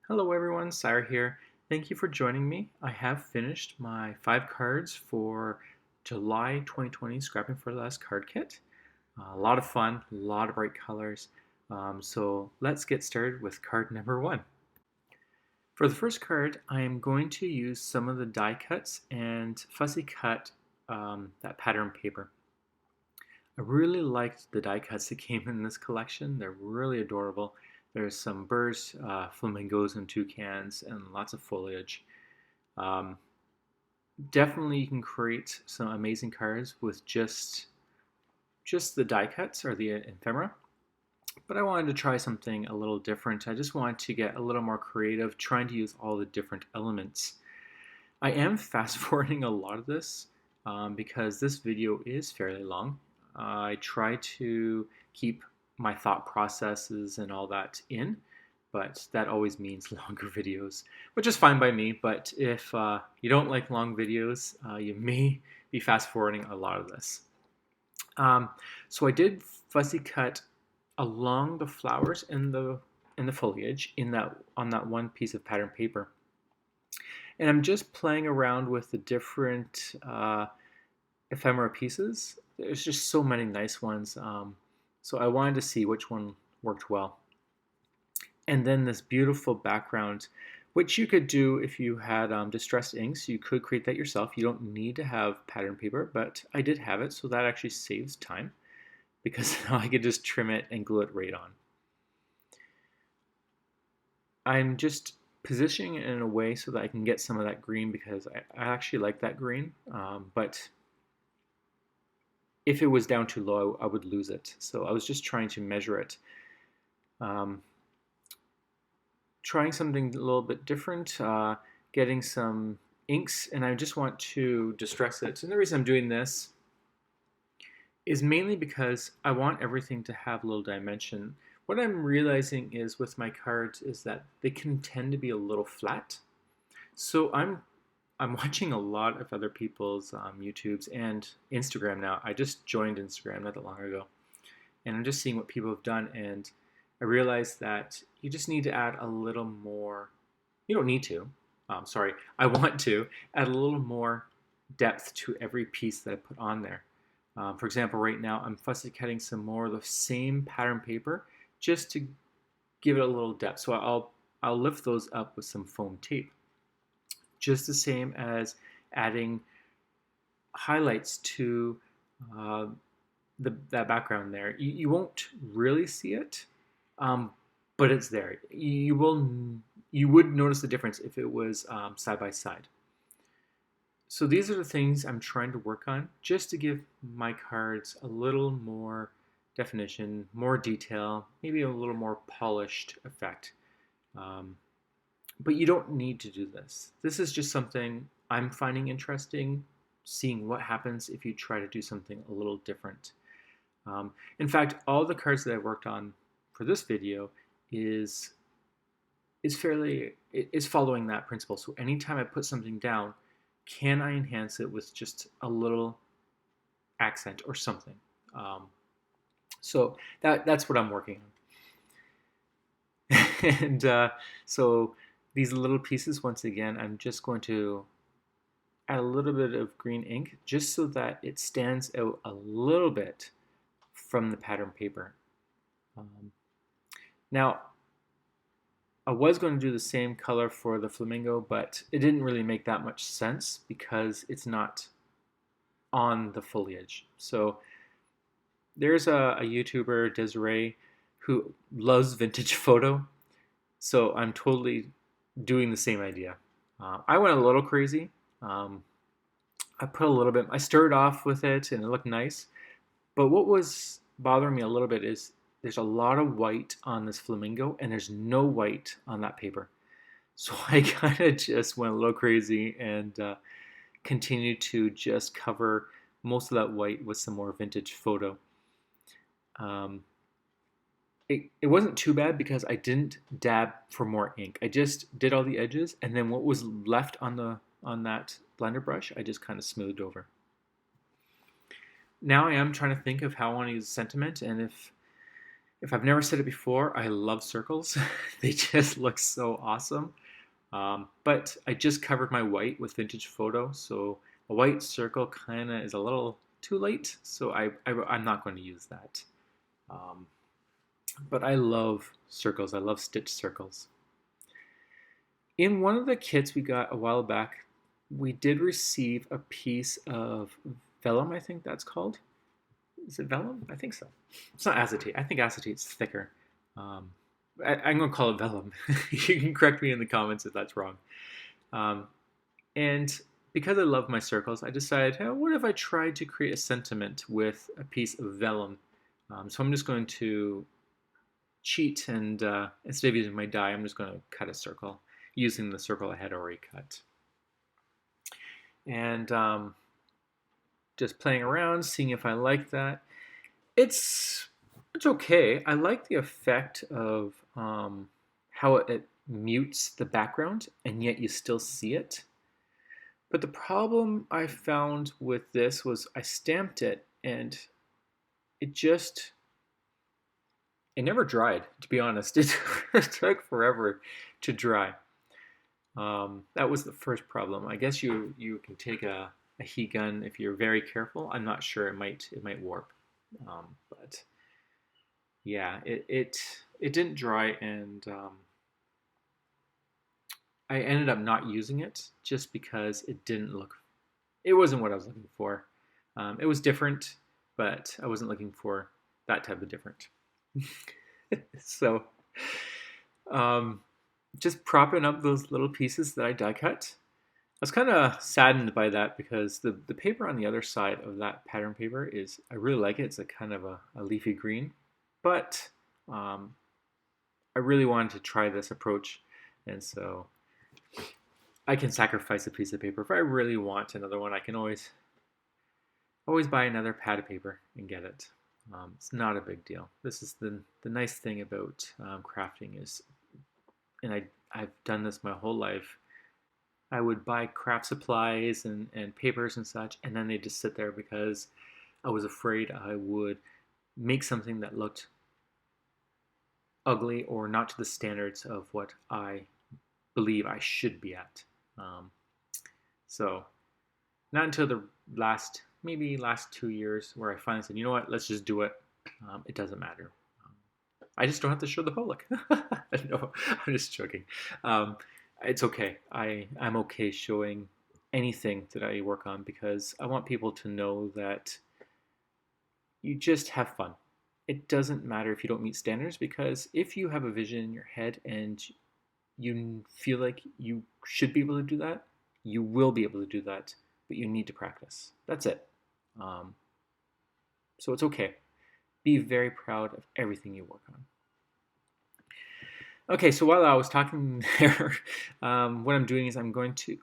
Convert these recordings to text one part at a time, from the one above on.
Hello everyone, Sire here. Thank you for joining me. I have finished my 5 cards for July 2020 Scrapping for Less card kit. A lot of fun, a lot of bright colors. So let's get started with card number 1. For the first card, I am going to use some of the die cuts and fussy cut that pattern paper. I really liked the die cuts that came in this collection. They're really adorable. There's some birds, flamingos and toucans, and lots of foliage. Um, Definitely you can create some amazing cards with just the die cuts or the ephemera. But I wanted to try something a little different. I just wanted to get a little more creative, trying to use all the different elements. I am fast forwarding a lot of this because this video is fairly long. I try to keep my thought processes and all that in, but that always means longer videos, which is fine by me. But if you don't like long videos, you may be fast forwarding a lot of this. So I did fussy cut along the flowers in the foliage on that one piece of pattern paper. And I'm just playing around with the different ephemera pieces. There's just so many nice ones. So I wanted to see which one worked well. And then this beautiful background, which you could do if you had distressed inks. You could create that yourself. You don't need to have pattern paper, but I did have it, so that actually saves time because now I could just trim it and glue it right on. I'm just positioning it in a way so that I can get some of that green because I actually like that green, but if it was down too low, I would lose it. So I was just trying to measure it. Trying something a little bit different, getting some inks, and I just want to distress it. And the reason I'm doing this is mainly because I want everything to have a little dimension. What I'm realizing is with my cards is that they can tend to be a little flat. So I'm watching a lot of other people's YouTubes and Instagram now. I just joined Instagram not that long ago, and I'm just seeing what people have done, and I realized that you just need to add a little more. You don't need to. Sorry, I want to add a little more depth to every piece that I put on there. For example, right now I'm fussy cutting some more of the same pattern paper just to give it a little depth. So I'll lift those up with some foam tape. Just the same as adding highlights to that background there. You won't really see it, but it's there. You would notice the difference if it was side by side. So these are the things I'm trying to work on just to give my cards a little more definition, more detail, maybe a little more polished effect. But you don't need to do this. This is just something I'm finding interesting, seeing what happens if you try to do something a little different. In fact, all the cards that I worked on for this video is following that principle. So anytime I put something down, can I enhance it with just a little accent or something? So that's what I'm working on. And so these little pieces, once again, I'm just going to add a little bit of green ink just so that it stands out a little bit from the pattern paper. Now, I was going to do the same color for the flamingo, but it didn't really make that much sense because it's not on the foliage. So there's a YouTuber, Desiree, who loves vintage photo. So I'm totally doing the same idea. I went a little crazy. I put a little bit, I stirred off with it and it looked nice. But what was bothering me a little bit is there's a lot of white on this flamingo and there's no white on that paper. So I kind of just went a little crazy and continued to just cover most of that white with some more vintage photo. It wasn't too bad because I didn't dab for more ink. I just did all the edges, and then what was left on that blender brush, I just kind of smoothed over. Now I am trying to think of how I want to use sentiment, and If I've never said it before, I love circles. They just look so awesome. But I just covered my white with vintage photo, so a white circle kind of is a little too late, so I'm not going to use that. Um, but I love circles. I love stitched circles. In one of the kits we got a while back, we did receive a piece of vellum, I think that's called. Is it vellum? I think so. It's not acetate. I think acetate's thicker. Um, I'm going to call it vellum. You can correct me in the comments if that's wrong. Um, and because I love my circles, I decided, hey, what if I tried to create a sentiment with a piece of vellum? So I'm just going to cheat and instead of using my die, I'm just going to cut a circle using the circle I had already cut. And just playing around, seeing if I like that. It's okay. I like the effect of how it mutes the background and yet you still see it. But the problem I found with this was I stamped it and it never dried, to be honest. It took forever to dry. That was the first problem. I guess you can take a heat gun if you're very careful. I'm not sure, it might warp. But yeah, it didn't dry, and I ended up not using it just because it wasn't what I was looking for. It was different, but I wasn't looking for that type of different. So just propping up those little pieces that I die cut. I was kind of saddened by that because the paper on the other side of that pattern paper I really like it. It's a kind of a leafy green, but I really wanted to try this approach, and so I can sacrifice a piece of paper. If I really want another one, I can always buy another pad of paper and get it. It's not a big deal. This is the nice thing about crafting is, and I've done this my whole life. I would buy craft supplies and papers and such, and then they just sit there because I was afraid I would make something that looked ugly or not to the standards of what I believe I should be at. So not until the maybe last 2 years where I finally said, you know what, let's just do it. It doesn't matter. I just don't have to show the public. No, I'm just joking. It's okay. I'm okay showing anything that I work on because I want people to know that you just have fun. It doesn't matter if you don't meet standards, because if you have a vision in your head and you feel like you should be able to do that, you will be able to do that, but you need to practice. That's it. So it's okay. Be very proud of everything you work on. Okay, so while I was talking there, what I'm doing is I'm going to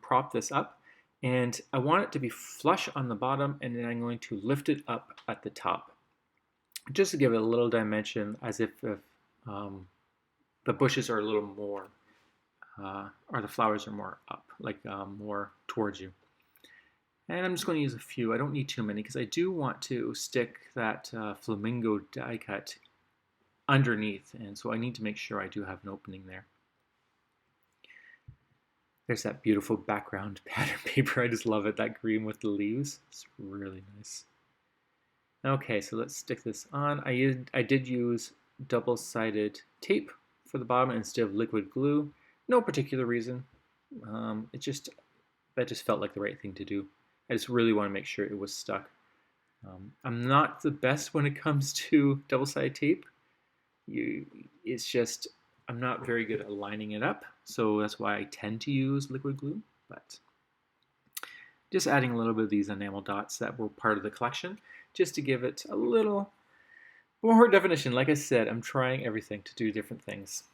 prop this up, and I want it to be flush on the bottom, and then I'm going to lift it up at the top, just to give it a little dimension, as if the bushes are a little more, or the flowers are more up, like more towards you. And I'm just going to use a few. I don't need too many because I do want to stick that flamingo die cut underneath, and so I need to make sure I do have an opening there. There's that beautiful background pattern paper. I just love it, that green with the leaves. It's really nice. Okay, so let's stick this on. I did use double-sided tape for the bottom instead of liquid glue. No particular reason. That just felt like the right thing to do. I just really want to make sure it was stuck. I'm not the best when it comes to double-sided tape. It's just I'm not very good at lining it up, so that's why I tend to use liquid glue. But just adding a little bit of these enamel dots that were part of the collection, just to give it a little more definition. Like I said, I'm trying everything to do different things.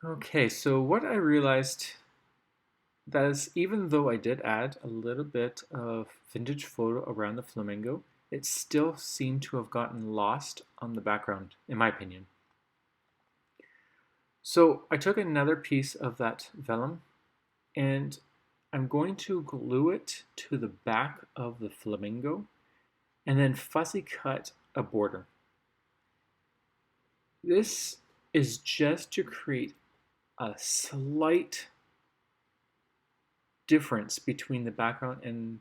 Okay, so what I realized that is, even though I did add a little bit of vintage photo around the flamingo, it still seemed to have gotten lost on the background, in my opinion. So I took another piece of that vellum and I'm going to glue it to the back of the flamingo and then fussy cut a border. This is just to create a slight difference between the background and,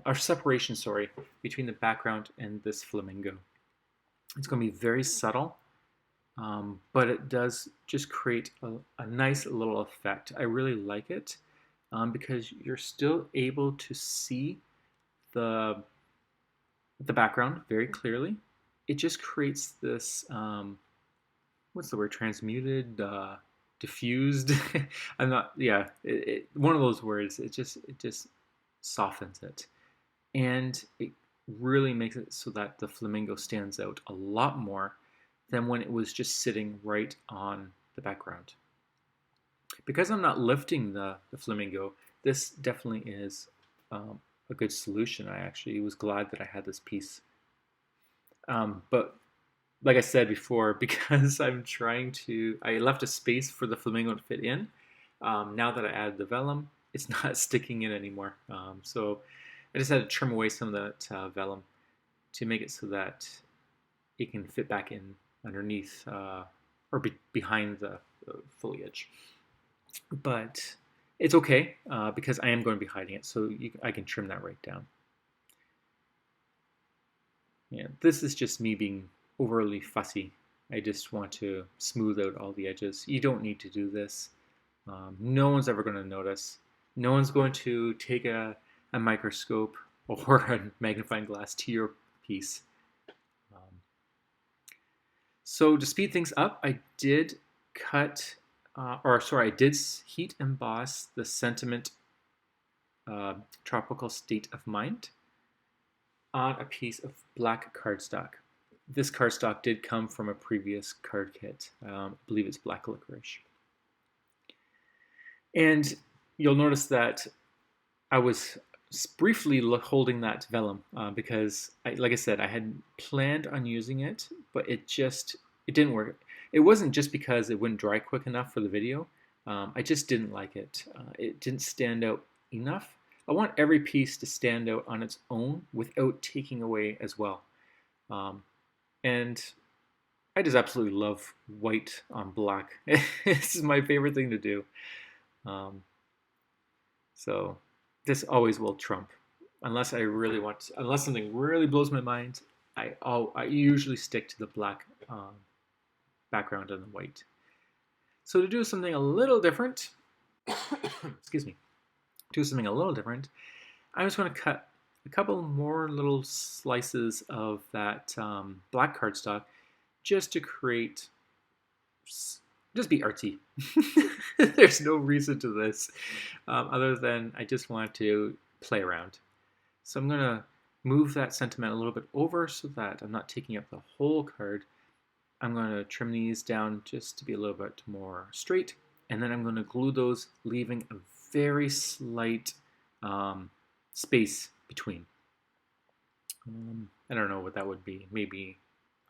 or separation, sorry, between the background and this flamingo. It's going to be very subtle, but it does just create a nice little effect. I really like it because you're still able to see the background very clearly. It just creates this, what's the word, transmuted, diffused. I'm not, yeah, one of those words. It just softens it, and it really makes it so that the flamingo stands out a lot more than when it was just sitting right on the background. Because I'm not lifting the flamingo, this definitely is a good solution. I actually was glad that I had this piece. But like I said before, because I left a space for the flamingo to fit in. Now that I added the vellum, it's not sticking in anymore. So I just had to trim away some of that vellum to make it so that it can fit back in underneath or behind the foliage. But it's okay because I am going to be hiding it, so I can trim that right down. Yeah, this is just me being overly fussy. I just want to smooth out all the edges. You don't need to do this. No one's ever going to notice. No one's going to take a microscope or a magnifying glass to your piece. So to speed things up, I did I did heat emboss the sentiment tropical state of mind on a piece of black cardstock. This cardstock did come from a previous card kit. I believe it's black licorice. And you'll notice that I was briefly holding that vellum because, like I said, I had planned on using it, but it didn't work. It wasn't just because it wouldn't dry quick enough for the video. I just didn't like it. It didn't stand out enough. I want every piece to stand out on its own without taking away as well. And I just absolutely love white on black. This is my favorite thing to do. So this always will trump, unless unless something really blows my mind. I usually stick to the black background and the white. So to do something a little different, excuse me, I'm just going to cut a couple more little slices of that black cardstock just to create, just be artsy. There's no reason to this other than I just want to play around. So I'm going to move that sentiment a little bit over so that I'm not taking up the whole card. I'm going to trim these down just to be a little bit more straight, and then I'm going to glue those, leaving a very slight space between. I don't know what that would be, maybe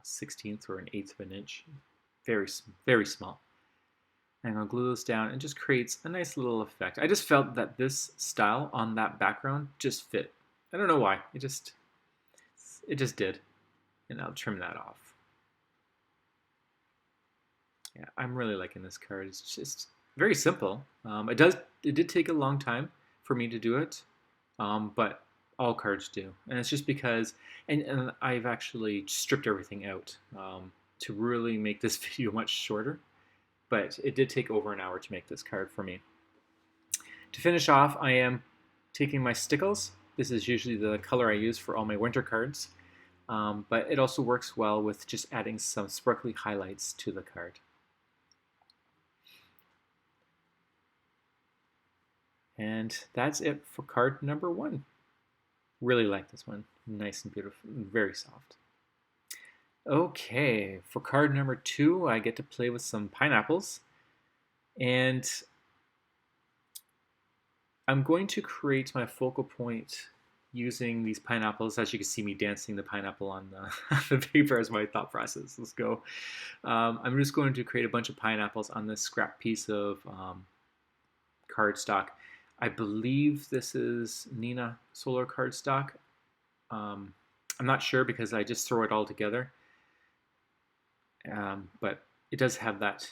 a 1/16 or an 1/8 of an inch. Very, very small. And I'm going to glue those down and just creates a nice little effect. I just felt that this style on that background just fit. I don't know why. It just did. And I'll trim that off. Yeah, I'm really liking this card. It's just very simple. It did take a long time for me to do it, but all cards do. And it's just because, and I've actually stripped everything out to really make this video much shorter. But it did take over an hour to make this card for me. To finish off, I am taking my stickles. This is usually the color I use for all my winter cards, but it also works well with just adding some sparkly highlights to the card. And that's it for card number 1. Really like this one. Nice and beautiful, very soft. Okay, for card number 2, I get to play with some pineapples. And I'm going to create my focal point using these pineapples. As you can see me dancing the pineapple on the paper as my thought process. Let's go. I'm just going to create a bunch of pineapples on this scrap piece of cardstock. I believe this is Nina Solar cardstock. I'm not sure because I just throw it all together. but it does have that.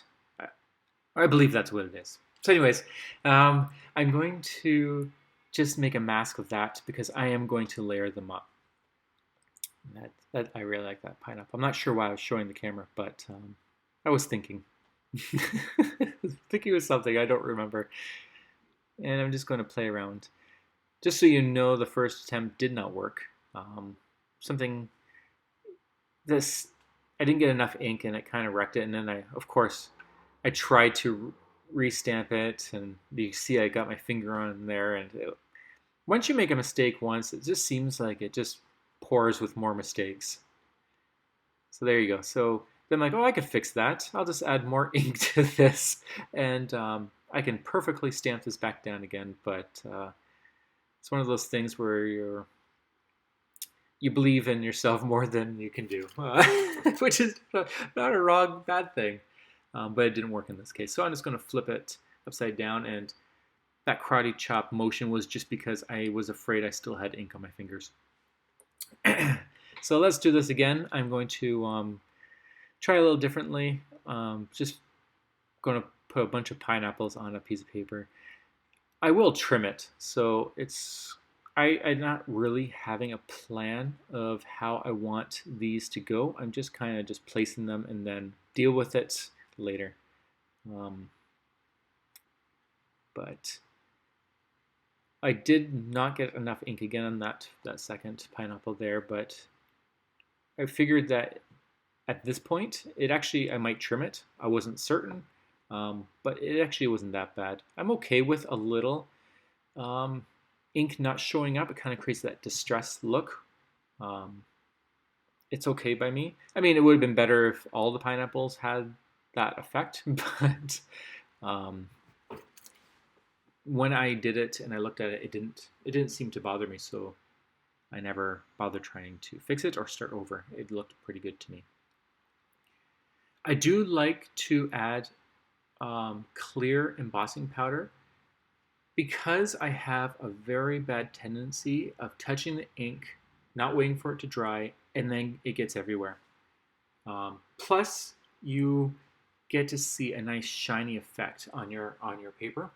I believe that's what it is. So anyways, I'm going to just make a mask of that because I am going to layer them up. That I really like that pineapple. I'm not sure why I was showing the camera, but I was thinking. Thinking of something I don't remember. And I'm just going to play around. Just so you know, the first attempt did not work. Something this I didn't get enough ink and it kind of wrecked it. And then of course, I tried to restamp it, and you see I got my finger on there. And once you make a mistake once, it just seems like it just pours with more mistakes. So there you go. So then I'm like, oh, I could fix that. I'll just add more ink to this, and I can perfectly stamp this back down again. But it's one of those things where you believe in yourself more than you can do, which is not a wrong, bad thing. But it didn't work in this case. So I'm just going to flip it upside down, and that karate chop motion was just because I was afraid I still had ink on my fingers. So let's do this again. I'm going to try a little differently. Just going to put a bunch of pineapples on a piece of paper. I will trim it, so I'm not really having a plan of how I want these to go. I'm just kind of just placing them and then deal with it later. But I did not get enough ink again on that second pineapple there, but I figured that at this point, I might trim it. I wasn't certain, but it actually wasn't that bad. I'm okay with a little ink not showing up. It kind of creates that distressed look. It's okay by me. I mean, it would have been better if all the pineapples had that effect, but when I did it and I looked at it, it didn't seem to bother me, so I never bothered trying to fix it or start over. It looked pretty good to me. I do like to add clear embossing powder because I have a very bad tendency of touching the ink, not waiting for it to dry, and then it gets everywhere. Plus, you get to see a nice shiny effect on your paper.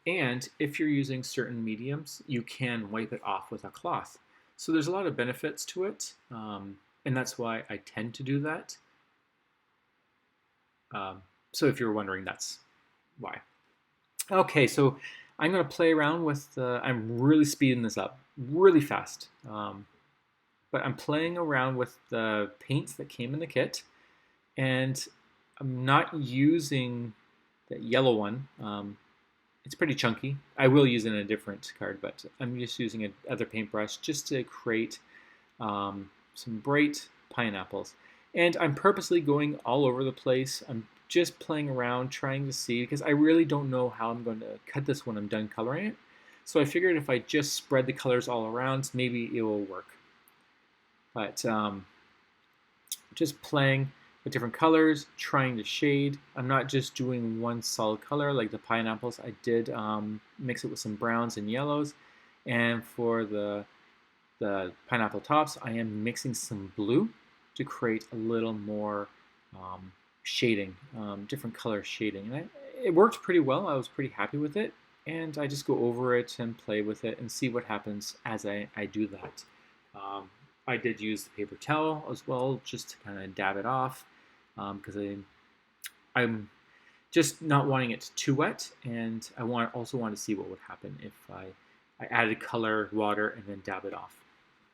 And if you're using certain mediums, you can wipe it off with a cloth. So there's a lot of benefits to it, and that's why I tend to do that. So if you're wondering, that's why. Okay, so I'm going to play around with, I'm really speeding this up really fast. But I'm playing around with the paints that came in the kit, and I'm not using the yellow one. It's pretty chunky. I will use it in a different card, but I'm just using another paintbrush just to create some bright pineapples. And I'm purposely going all over the place. I'm just playing around, trying to see, because I really don't know how I'm going to cut this when I'm done coloring it. So I figured if I just spread the colors all around, maybe it will work. But just playing with different colors, trying to shade. I'm not just doing one solid color like the pineapples. I did mix it with some browns and yellows. And for the pineapple tops, I am mixing some blue to create a little more shading, different color shading. And it worked pretty well. I was pretty happy with it. And I just go over it and play with it and see what happens as I do that. I did use the paper towel as well, just to kind of dab it off, because I'm just not wanting it too wet, and I also want to see what would happen if I added color, water, and then dab it off.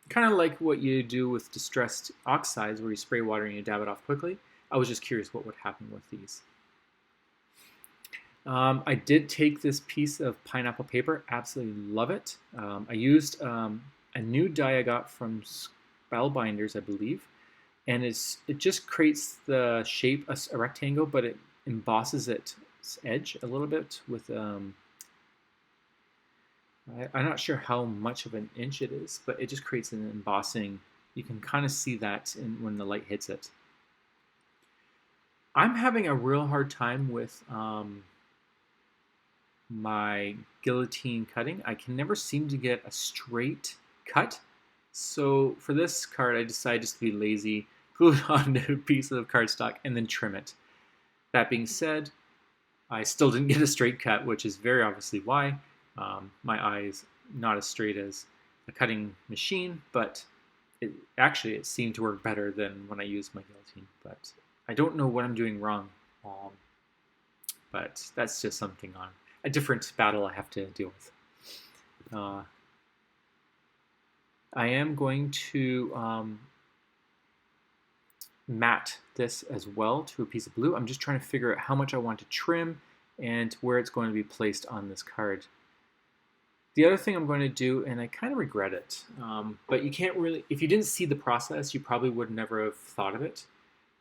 Kind of like what you do with distressed oxides, where you spray water and you dab it off quickly. I was just curious what would happen with these. I did take this piece of pineapple paper, absolutely love it. I used a new die I got from Spellbinders, I believe, and it just creates the shape a rectangle, but it embosses its edge a little bit with I'm not sure how much of an inch it is, but it just creates an embossing. You can kind of see that when the light hits it. I'm having a real hard time with my guillotine cutting. I can never seem to get a straight cut. So for this card, I decided just to be lazy. glue it onto a piece of cardstock, and then trim it. That being said, I still didn't get a straight cut, which is very obviously why. My eye is not as straight as a cutting machine, but it seemed to work better than when I used my guillotine. But I don't know what I'm doing wrong. But that's just something on a different battle I have to deal with. I am going to matte this as well to a piece of blue. I'm just trying to figure out how much I want to trim and where it's going to be placed on this card. The other thing I'm going to do, and I kind of regret it, but you can't really, if you didn't see the process, you probably would never have thought of it.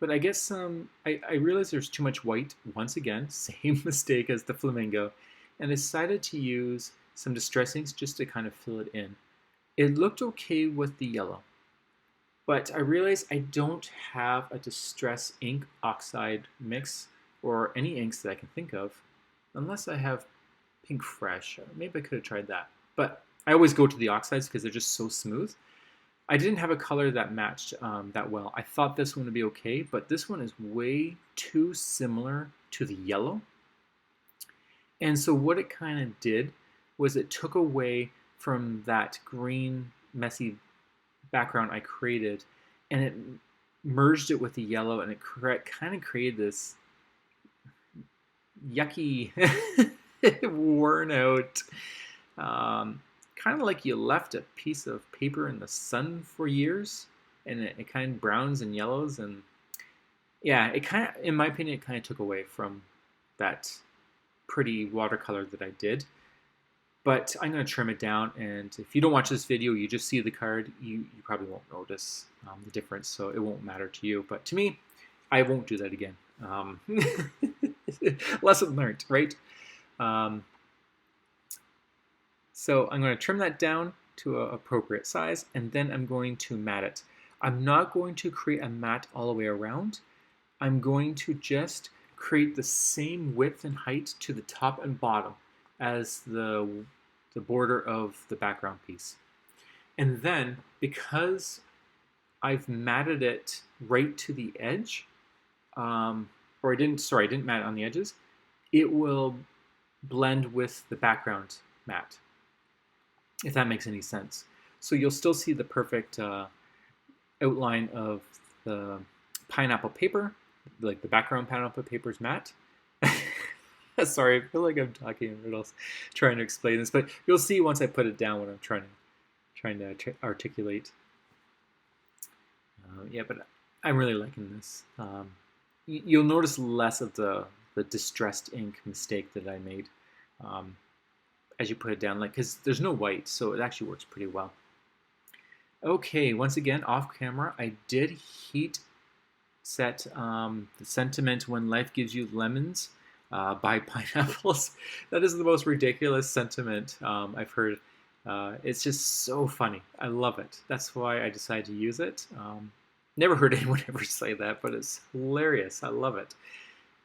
But I guess I realized there's too much white, once again, same mistake as the flamingo, and I decided to use some distress inks just to kind of fill it in. It looked okay with the yellow, but I realized I don't have a distress ink oxide mix or any inks that I can think of, unless I have Pink Fresh. Maybe I could have tried that, but I always go to the oxides because they're just so smooth. I didn't have a color that matched that well. I thought this one would be okay, but this one is way too similar to the yellow. And so what it kind of did was it took away from that green, messy background I created, and it merged it with the yellow, and it kind of created this yucky, worn out, kind of like you left a piece of paper in the sun for years, and it kind of browns and yellows, and yeah, it kind of, in my opinion, it kind of took away from that pretty watercolor that I did. But I'm going to trim it down, and if you don't watch this video, you just see the card, you probably won't notice the difference, so it won't matter to you. But to me, I won't do that again. Lesson learned, right? So I'm going to trim that down to an appropriate size, and then I'm going to matte it. I'm not going to create a matte all the way around. I'm going to just create the same width and height to the top and bottom as the border of the background piece. And then, because I've matted it right to the edge, or I didn't matte it on the edges, it will blend with the background matte, if that makes any sense. So you'll still see the perfect outline of the pineapple paper, like the background pineapple paper is matte. Sorry, I feel like I'm talking in riddles trying to explain this, but you'll see once I put it down what I'm trying to articulate. Yeah, but I'm really liking this. You'll notice less of the distressed ink mistake that I made as you put it down, like, because there's no white, so it actually works pretty well. Okay, once again, off camera, I did heat set the sentiment "When Life Gives You Lemons" by Pineapples. That is the most ridiculous sentiment I've heard. It's just so funny. I love it. That's why I decided to use it. Never heard anyone ever say that, but it's hilarious. I love it.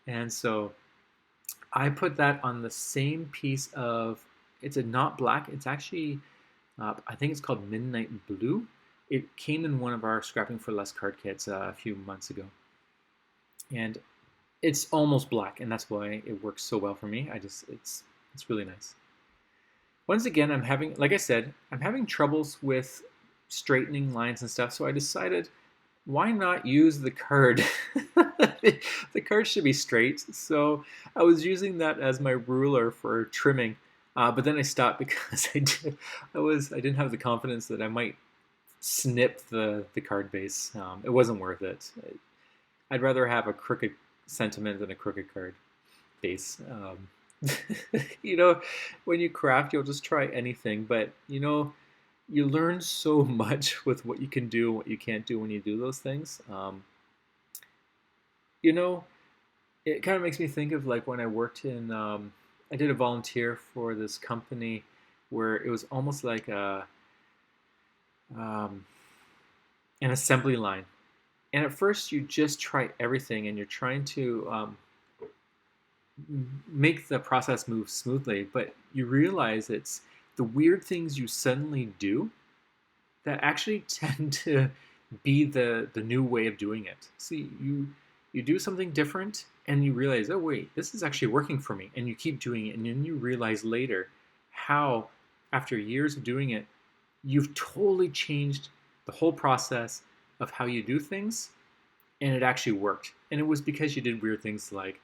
And so I put that on the same piece of, it's a not black, it's actually, I think it's called Midnight Blue. It came in one of our Scrapping for Less card kits a few months ago. And it's almost black, and that's why it works so well for me. It's really nice. Once again, like I said, I'm having troubles with straightening lines and stuff, so I decided, why not use the card? The card should be straight, so I was using that as my ruler for trimming, but then I stopped because I didn't have the confidence that I might snip the card base. It wasn't worth it. I'd rather have a crooked sentiment than a crooked card base. You know, when you craft, you'll just try anything, but you know, you learn so much with what you can do and what you can't do when you do those things. You know, it kind of makes me think of like when I worked in, I did a volunteer for this company where it was almost like an assembly line. And at first you just try everything and you're trying to make the process move smoothly, but you realize it's the weird things you suddenly do that actually tend to be the new way of doing it. See, you do something different and you realize, oh wait, this is actually working for me, and you keep doing it, and then you realize later how, after years of doing it, you've totally changed the whole process of how you do things, and it actually worked. And it was because you did weird things like,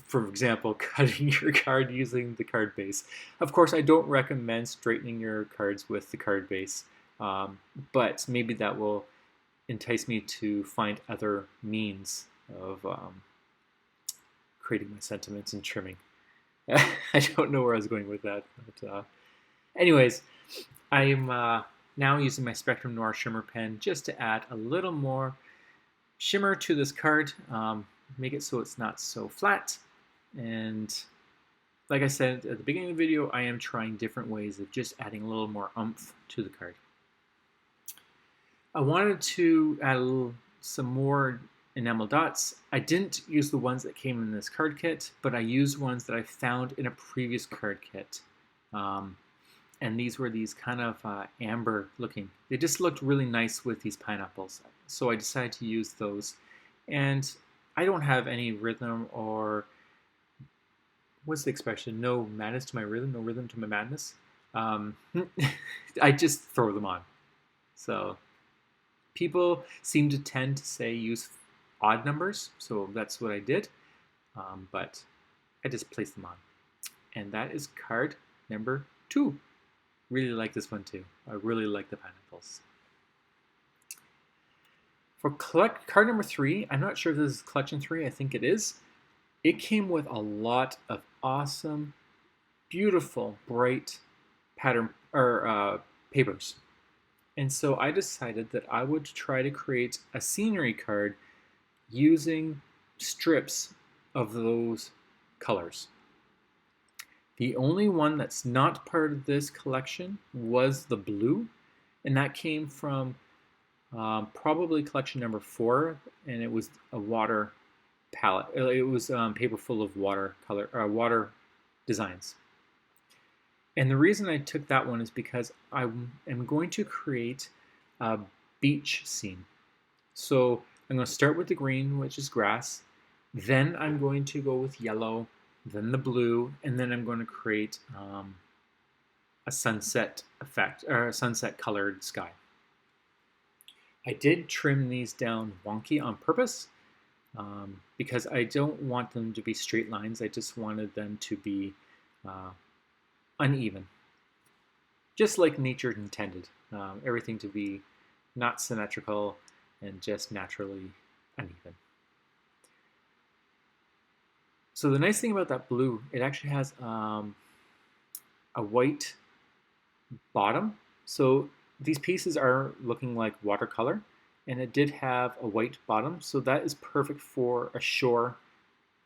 for example, cutting your card using the card base. Of course, I don't recommend straightening your cards with the card base, but maybe that will entice me to find other means of creating my sentiments and trimming. I don't know where I was going with that, but anyways, I'm now using my Spectrum Noir Shimmer pen just to add a little more shimmer to this card, make it so it's not so flat. And like I said at the beginning of the video, I am trying different ways of just adding a little more oomph to the card. I wanted to add some more enamel dots. I didn't use the ones that came in this card kit, but I used ones that I found in a previous card kit. And these were these kind of amber looking. They just looked really nice with these pineapples. So I decided to use those. And I don't have any rhythm, or what's the expression? No madness to my rhythm, no rhythm to my madness. I just throw them on. So people seem to tend to say use odd numbers, so that's what I did. But I just placed them on. And that is card number 2. Really like this one too. I really like the pineapples. For card number 3, I'm not sure if this is collection 3, I think it is. It came with a lot of awesome, beautiful, bright pattern or papers. And so I decided that I would try to create a scenery card using strips of those colors. The only one that's not part of this collection was the blue, and that came from probably collection number 4, and it was a water palette. It was paper full of water designs. And the reason I took that one is because I am going to create a beach scene. So I'm going to start with the green, which is grass. Then I'm going to go with yellow, then the blue, and then I'm going to create a sunset effect, or a sunset colored sky. I did trim these down wonky on purpose because I don't want them to be straight lines. I just wanted them to be uneven, just like nature intended. Everything to be not symmetrical and just naturally uneven. So the nice thing about that blue, it actually has a white bottom. So these pieces are looking like watercolor, and it did have a white bottom. So that is perfect for a shore,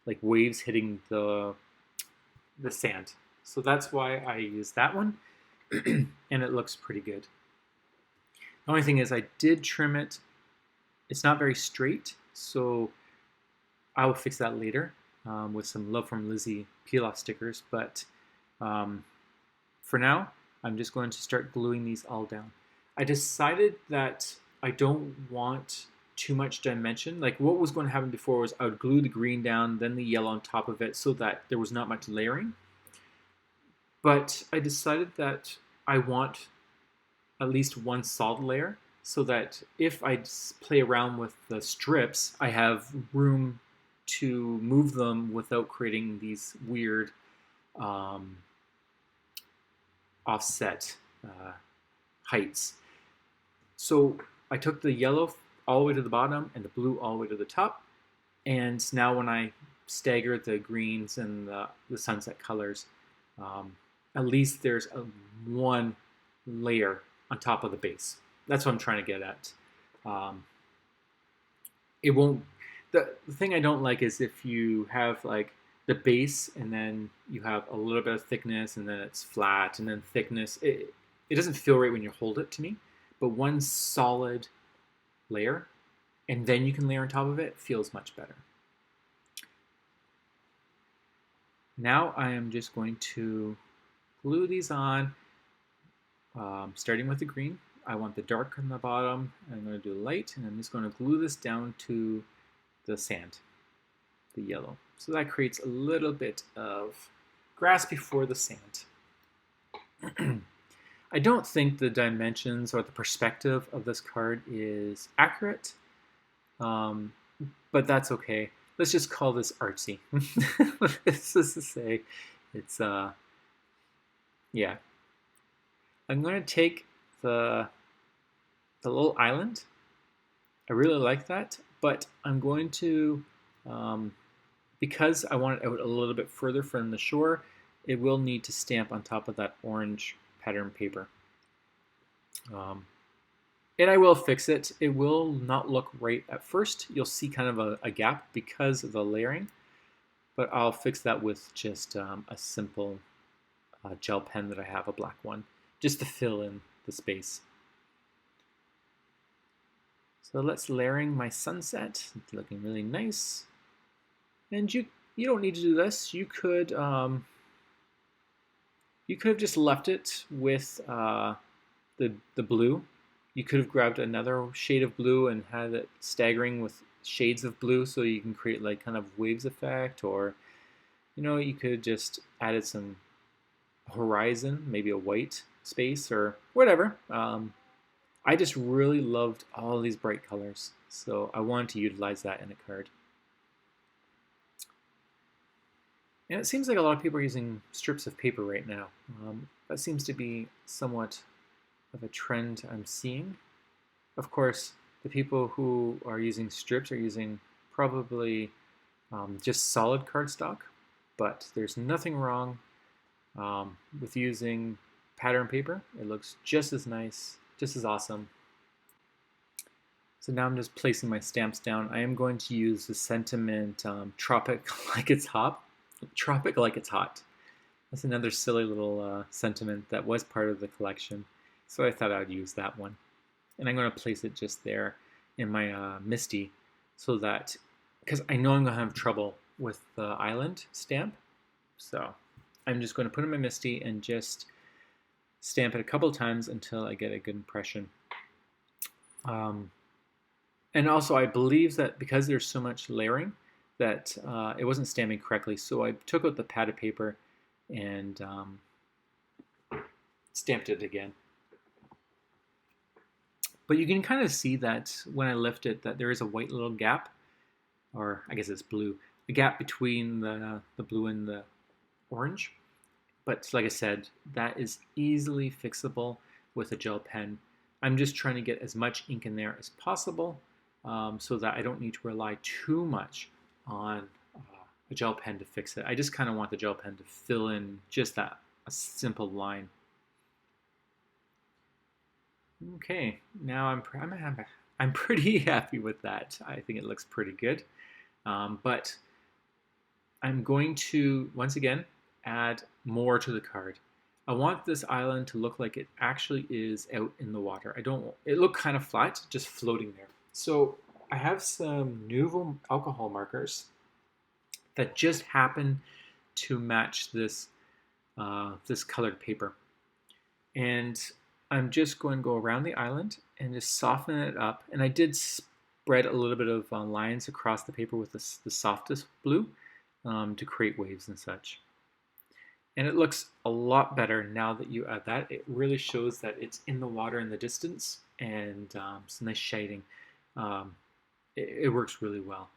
like waves hitting the sand. So that's why I used that one, and it looks pretty good. The only thing is I did trim it. It's not very straight, so I will fix that later. With some Love from Lizzie peel-off stickers, but for now, I'm just going to start gluing these all down. I decided that I don't want too much dimension. Like what was going to happen before was I would glue the green down, then the yellow on top of it so that there was not much layering. But I decided that I want at least one solid layer so that if I play around with the strips, I have room to move them without creating these weird offset heights. So I took the yellow all the way to the bottom and the blue all the way to the top, and now when I stagger the greens and the sunset colors, at least there's one layer on top of the base. That's what I'm trying to get at. It won't. The thing I don't like is if you have like the base and then you have a little bit of thickness and then it's flat and then thickness. It doesn't feel right when you hold it to me. But one solid layer and then you can layer on top of it feels much better. Now I am just going to glue these on, starting with the green. I want the dark on the bottom. I'm going to do light, and I'm just going to glue this down to the sand, the yellow. So that creates a little bit of grass before the sand. I don't think the dimensions or the perspective of this card is accurate, but that's okay. Let's just call this artsy. Let's just say it's, yeah. I'm going to take the little island. I really like that, but I'm going to, because I want it out a little bit further from the shore, it will need to stamp on top of that orange pattern paper. And I will fix it. It will not look right at first. You'll see kind of a gap because of the layering, but I'll fix that with just a simple gel pen that I have, a black one, just to fill in the space. So let's layering my sunset. It's looking really nice. And you don't need to do this. You could have just left it with the blue. You could have grabbed another shade of blue and had it staggering with shades of blue, so you can create like kind of waves effect, or you could just added some horizon, maybe a white space or whatever. I just really loved all these bright colors, so I wanted to utilize that in a card. And it seems like a lot of people are using strips of paper right now. That seems to be somewhat of a trend I'm seeing. Of course, the people who are using strips are using probably just solid cardstock, but there's nothing wrong with using pattern paper. It looks just as nice, just as awesome. So now I'm just placing my stamps down. I am going to use the sentiment Tropic like it's hot. Tropic like it's hot. That's another silly little sentiment that was part of the collection. So I thought I would use that one. And I'm going to place it just there in my Misty, so that, because I know I'm going to have trouble with the island stamp. So I'm just going to put in my Misty and just stamp it a couple times until I get a good impression. And also I believe that because there's so much layering that it wasn't stamping correctly, so I took out the padded paper and stamped it again. But you can kind of see that when I lift it, that there is a white little gap, or I guess it's blue, a gap between the blue and the orange. But like I said, that is easily fixable with a gel pen. I'm just trying to get as much ink in there as possible so that I don't need to rely too much on a gel pen to fix it. I just kind of want the gel pen to fill in just that, a simple line. Okay, now I'm pretty happy with that. I think it looks pretty good. But I'm going to, once again, add more to the card. I want this island to look like it actually is out in the water. It looked kind of flat, just floating there. So I have some Nouveau alcohol markers that just happen to match this, this colored paper. And I'm just going to go around the island and just soften it up. And I did spread a little bit of lines across the paper with the softest blue to create waves and such. And it looks a lot better now that you add that. It really shows that it's in the water in the distance, and some nice shading. It works really well.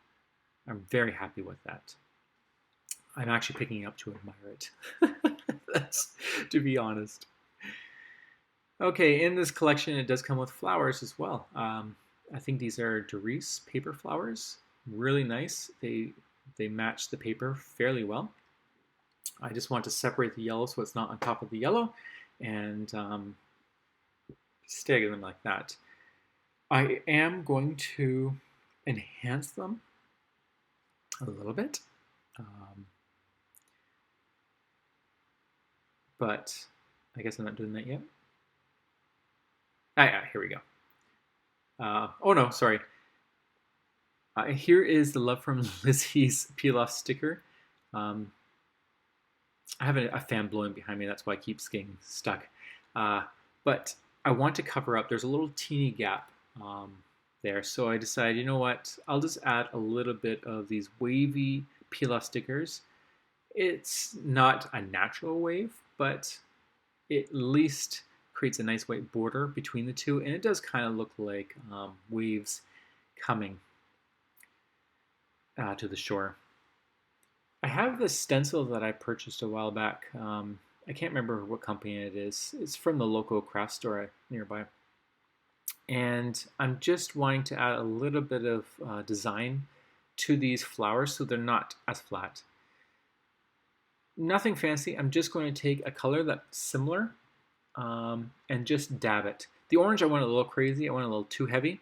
I'm very happy with that. I'm actually picking up to admire it. That's, to be honest. Okay, in this collection, it does come with flowers as well. I think these are Doris paper flowers. Really nice. They match the paper fairly well. I just want to separate the yellow so it's not on top of the yellow, and stagger them like that. I am going to enhance them a little bit, but I guess I'm not doing that yet. Here we go. Oh no, sorry. Here is the Love from Lizzie's peel-off sticker. I have a fan blowing behind me, that's why I keep getting stuck. But I want to cover up. There's a little teeny gap there. So I decided, you know what? I'll just add a little bit of these wavy peel off stickers. It's not a natural wave, but it at least creates a nice white border between the two, and it does kind of look like waves coming to the shore. I have this stencil that I purchased a while back. I can't remember what company it is. It's from the local craft store nearby. And I'm just wanting to add a little bit of design to these flowers so they're not as flat. Nothing fancy. I'm just going to take a color that's similar and just dab it. The orange I want a little crazy. I want a little too heavy.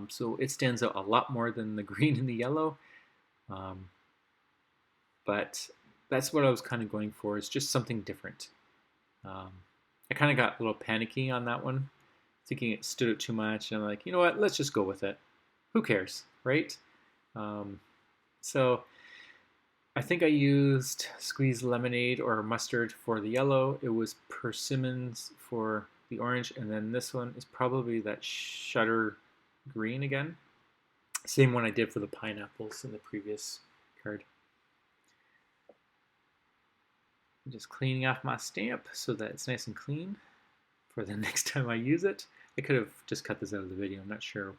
So it stands out a lot more than the green and the yellow. But that's what I was kind of going for, is just something different. I kind of got a little panicky on that one, thinking it stood out too much. And I'm like, you know what, let's just go with it. Who cares, right? So I think I used squeezed lemonade or mustard for the yellow. It was persimmons for the orange. And then this one is probably that shutter green again. Same one I did for the pineapples in the previous card. Just cleaning off my stamp so that it's nice and clean for the next time I use it. I could have just cut this out of the video. I'm not sure.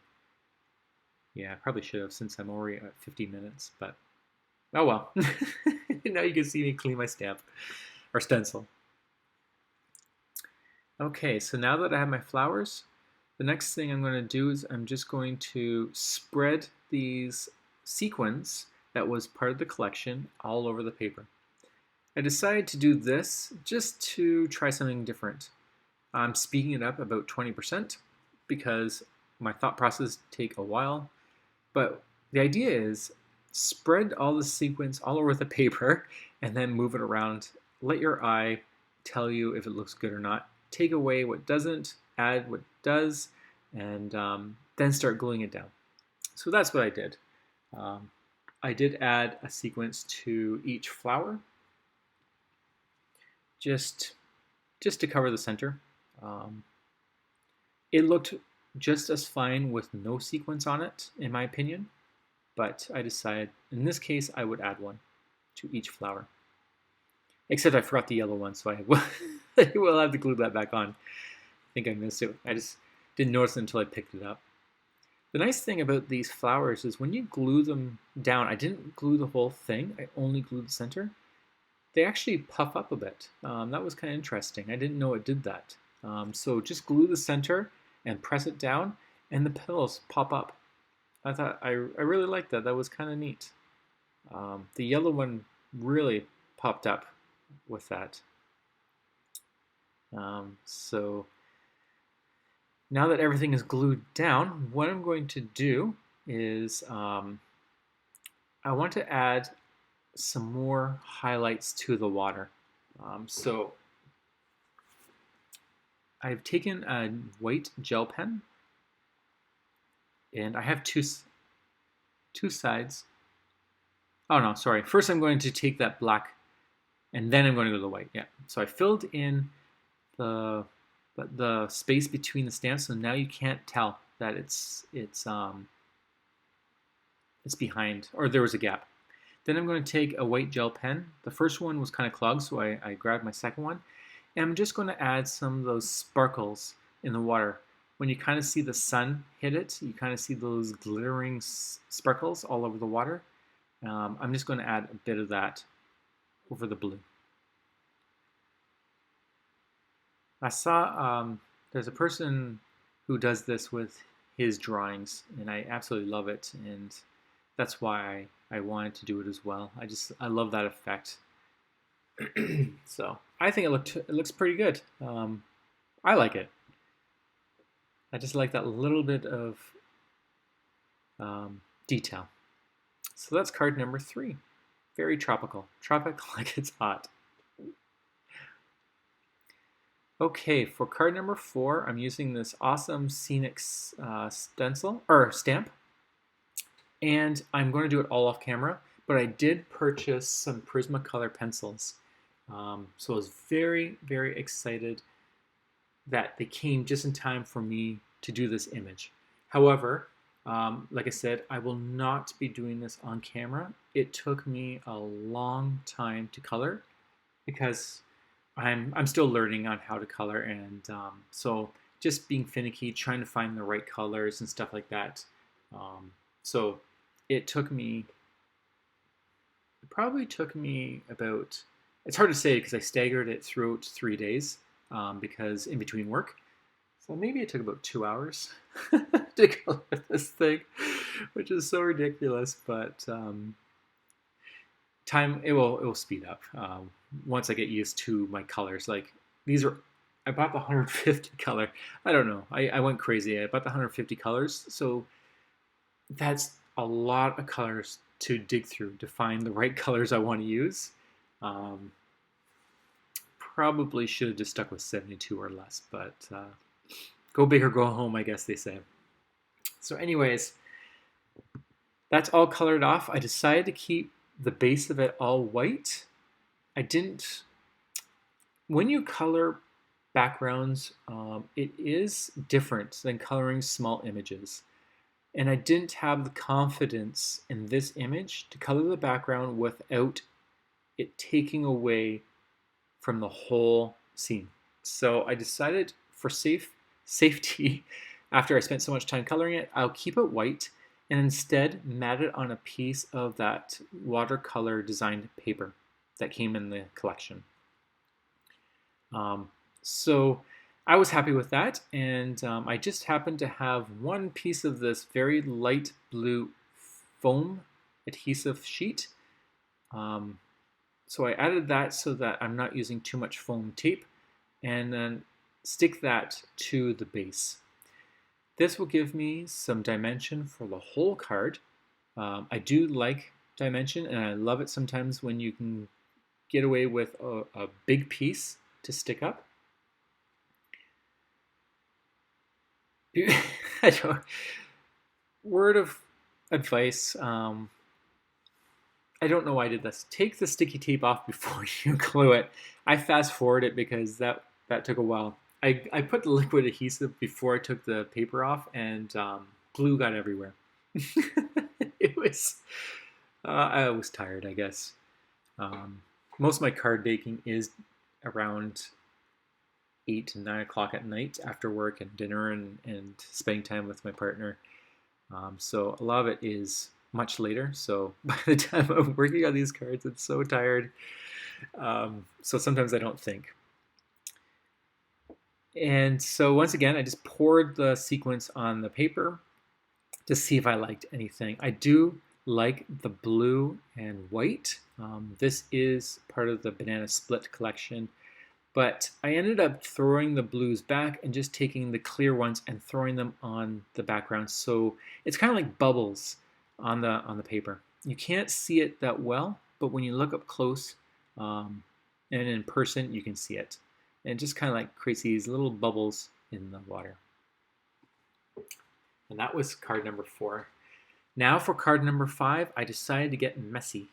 Yeah, I probably should have, since I'm already at 50 minutes, but oh well. Now you can see me clean my stamp or stencil. Okay, so now that I have my flowers, the next thing I'm going to do is I'm just going to spread these sequins that was part of the collection all over the paper. I decided to do this just to try something different. I'm speeding it up about 20% because my thought process take a while. But the idea is spread all the sequins all over the paper and then move it around. Let your eye tell you if it looks good or not. Take away what doesn't, add what does, and then start gluing it down. So that's what I did. I did add a sequence to each flower, just to cover the center. It looked just as fine with no sequence on it, in my opinion, but I decided in this case I would add one to each flower. Except I forgot the yellow one, so I will have to glue that back on. I think I missed it. I just didn't notice it until I picked it up. The nice thing about these flowers is when you glue them down, I didn't glue the whole thing, I only glued the center. They actually puff up a bit. That was kind of interesting. I didn't know it did that. So just glue the center and press it down, and the petals pop up. I really liked that. That was kind of neat. The yellow one really popped up with that. So now that everything is glued down, what I'm going to do is I want to add some more highlights to the water. So I've taken a white gel pen, and I have two sides. Oh no, sorry. First I'm going to take that black, and then I'm going to go to the white. Yeah. So I filled in the space between the stamps, so now you can't tell that it's behind, or there was a gap. Then I'm going to take a white gel pen. The first one was kind of clogged, so I grabbed my second one. And I'm just going to add some of those sparkles in the water. When you kind of see the sun hit it, you kind of see those glittering sparkles all over the water. I'm just going to add a bit of that over the blue. I saw there's a person who does this with his drawings, and I absolutely love it, and that's why I wanted to do it as well. I love that effect. So I think it looks pretty good. I like it. I just like that little bit of detail. So that's card number 3. Very tropical. Tropical like it's hot. Okay, for card number 4, I'm using this awesome scenic stencil or stamp, and I'm going to do it all off camera. But I did purchase some Prismacolor pencils, so I was very, very excited that they came just in time for me to do this image. However, like I said, I will not be doing this on camera. It took me a long time to color because I'm still learning on how to color, and so just being finicky, trying to find the right colors and stuff like that. So it took me, it probably took me about, it's hard to say because I staggered it throughout 3 days because in between work. So maybe it took about 2 hours to color this thing, which is so ridiculous, but time, it will speed up once I get used to my colors. Like these are, I bought the 150 color. I don't know. I went crazy. I bought the 150 colors, so that's a lot of colors to dig through to find the right colors I want to use. Um, Probably should have just stuck with 72 or less, but go big or go home, I guess they say. So anyways, that's all colored off. I decided to keep the base of it all white. I didn't, when you color backgrounds, it is different than coloring small images. And I didn't have the confidence in this image to color the background without it taking away from the whole scene. So I decided for safety, after I spent so much time coloring it, I'll keep it white and instead mat it on a piece of that watercolor designed paper that came in the collection. So I was happy with that, and I just happened to have one piece of this very light blue foam adhesive sheet. So I added that so that I'm not using too much foam tape, and then stick that to the base. This will give me some dimension for the whole card. I do like dimension, and I love it sometimes when you can get away with a big piece to stick up. I don't, word of advice, I don't know why I did this. Take the sticky tape off before you glue it. I fast forward it because that took a while. I put the liquid adhesive before I took the paper off, and glue got everywhere. It was, I was tired, I guess. Most of my card baking is around 8 to 9 o'clock at night after work and dinner and spending time with my partner. So a lot of it is much later. So by the time I'm working on these cards, I'm so tired. So sometimes I don't think. And so once again, I just poured the sequence on the paper to see if I liked anything. I do like the blue and white. This is part of the Banana Split collection. But I ended up throwing the blues back and just taking the clear ones and throwing them on the background. So it's kind of like bubbles on the paper. You can't see it that well, but when you look up close and in person, you can see it. And it just kind of like creates these little bubbles in the water. And that was card number 4. Now for card number 5, I decided to get messy.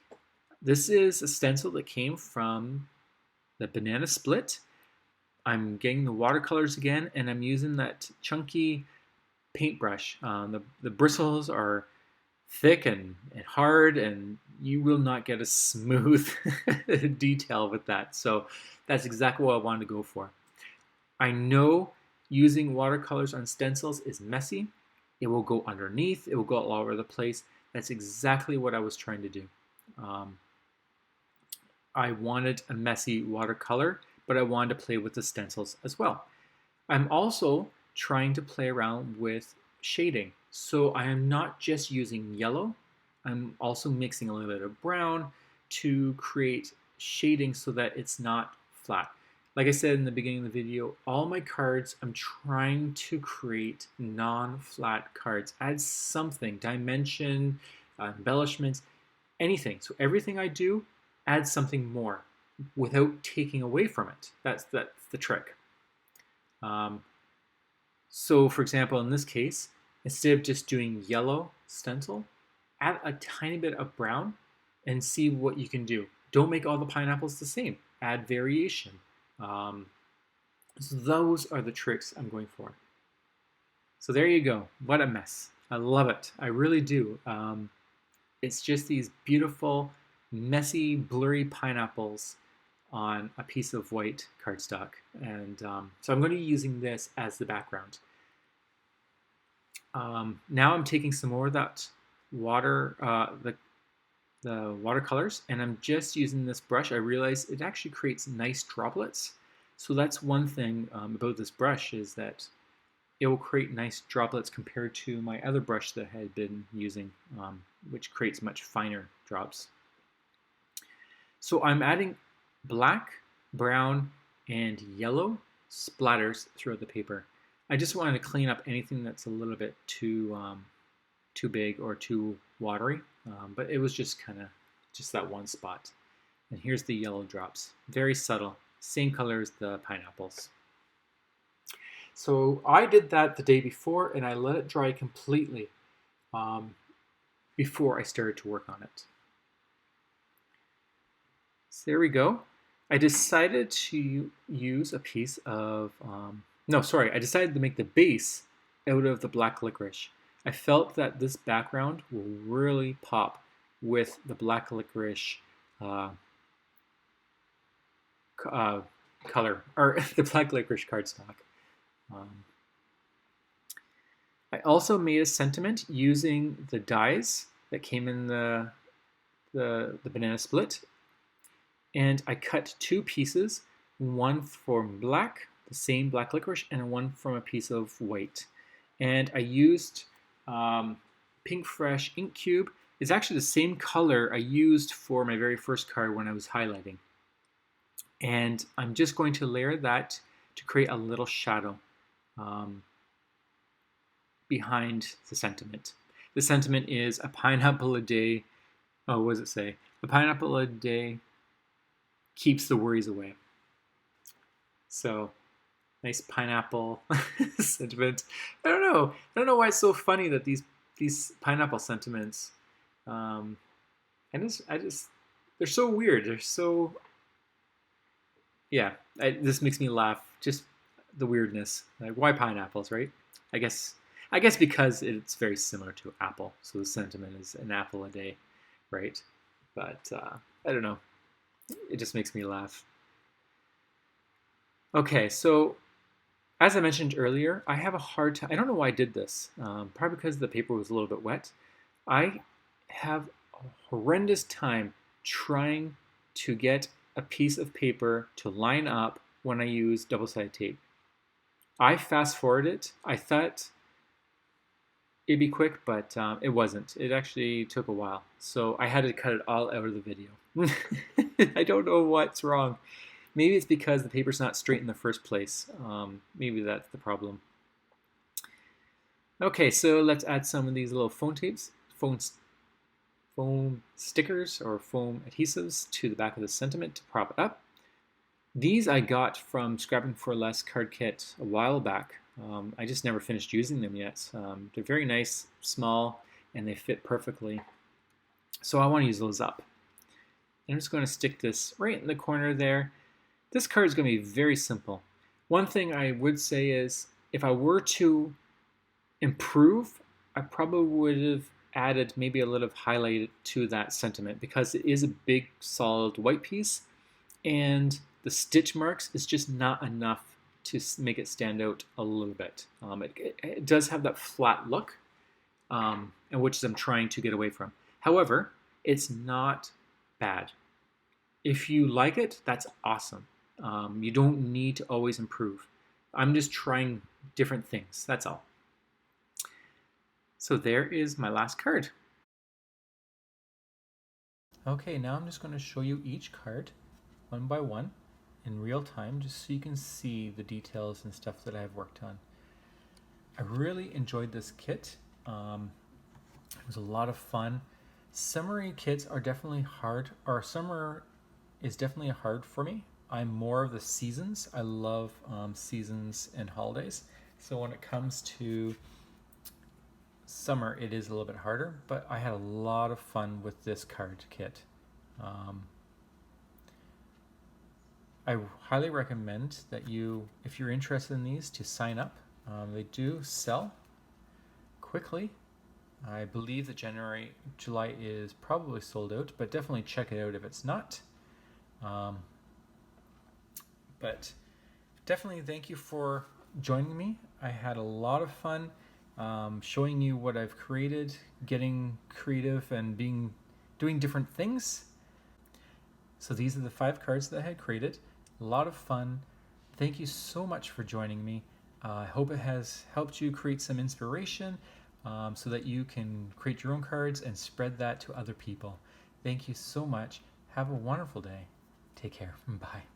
This is a stencil that came from the Banana Split. I'm getting the watercolors again, and I'm using that chunky paintbrush. The bristles are thick and hard, and you will not get a smooth detail with that. So that's exactly what I wanted to go for. I know using watercolors on stencils is messy. It will go underneath. It will go all over the place. That's exactly what I was trying to do. I wanted a messy watercolor, but I wanted to play with the stencils as well. I'm also trying to play around with shading. So I am not just using yellow. I'm also mixing a little bit of brown to create shading so that it's not flat. Like I said in the beginning of the video, all my cards, I'm trying to create non-flat cards. Add something, dimension, embellishments, anything. So everything I do, add something more without taking away from it. That's the trick. So for example, in this case, instead of just doing yellow stencil, add a tiny bit of brown and see what you can do. Don't make all the pineapples the same. Add variation. So those are the tricks I'm going for. So there you go. What a mess. I love it. I really do. It's just these beautiful, messy, blurry pineapples on a piece of white cardstock. And so I'm going to be using this as the background. Now I'm taking some more of that water, the watercolors, and I'm just using this brush. I realize it actually creates nice droplets. So that's one thing about this brush, is that it will create nice droplets compared to my other brush that I had been using, which creates much finer drops. So I'm adding black, brown, and yellow splatters throughout the paper. I just wanted to clean up anything that's a little bit too big or too watery, but it was just kind of just that one spot. And here's the yellow drops, very subtle, same color as the pineapples. So I did that the day before, and I let it dry completely before I started to work on it. So there we go. I decided to use a piece of, I decided to make the base out of the black licorice. I felt that this background will really pop with the black licorice color, or the black licorice cardstock. I also made a sentiment using the dies that came in the banana split, and I cut two pieces, one from black, the same black licorice, and one from a piece of white. And I used Pink Fresh ink cube. It's actually the same color I used for my very first card when I was highlighting. And I'm just going to layer that to create a little shadow behind the sentiment. The sentiment is a pineapple a day. Oh, what does it say? A pineapple a day keeps the worries away. So, nice pineapple sentiment. I don't know why it's so funny that these pineapple sentiments. They're so weird. They're so. Yeah, this makes me laugh. Just the weirdness. Like, why pineapples, right? I guess because it's very similar to apple. So the sentiment is an apple a day, right? But I don't know. It just makes me laugh. Okay, so as I mentioned earlier, I have a hard time. I don't know why I did this. Probably because the paper was a little bit wet. I have a horrendous time trying to get a piece of paper to line up when I use double-sided tape. I fast forwarded it. I thought it'd be quick, but it wasn't. It actually took a while. So I had to cut it all out of the video. I don't know what's wrong. Maybe it's because the paper's not straight in the first place. Maybe that's the problem. Okay, so let's add some of these little foam tapes, foam stickers or foam adhesives to the back of the sentiment to prop it up. These I got from Scrapping for Less card kit a while back. I just never finished using them yet. They're very nice, small, and they fit perfectly. So I want to use those up. I'm just going to stick this right in the corner there. This card is going to be very simple. One thing I would say is, if I were to improve, I probably would have added maybe a little highlight to that sentiment, because it is a big solid white piece, and the stitch marks is just not enough to make it stand out a little bit. It does have that flat look, and which I'm trying to get away from. However, it's not bad. If you like it, that's awesome. You don't need to always improve. I'm just trying different things, that's all. So there is my last card. Okay, now I'm just going to show you each card one by one in real time, just so you can see the details and stuff that I've worked on. I really enjoyed this kit. It was a lot of fun. Summery kits are definitely hard, or summer is definitely hard for me. I'm more of the seasons. I love seasons and holidays. So when it comes to summer, it is a little bit harder, but I had a lot of fun with this card kit. I highly recommend that you, if you're interested in these, to sign up. They do sell quickly. I believe that July is probably sold out, but definitely check it out if it's not. But definitely thank you for joining me. I had a lot of fun showing you what I've created, getting creative and doing different things. So these are the 5 cards that I had created. A lot of fun. Thank you so much for joining me. I hope it has helped you create some inspiration so that you can create your own cards and spread that to other people. Thank you so much. Have a wonderful day. Take care. Bye.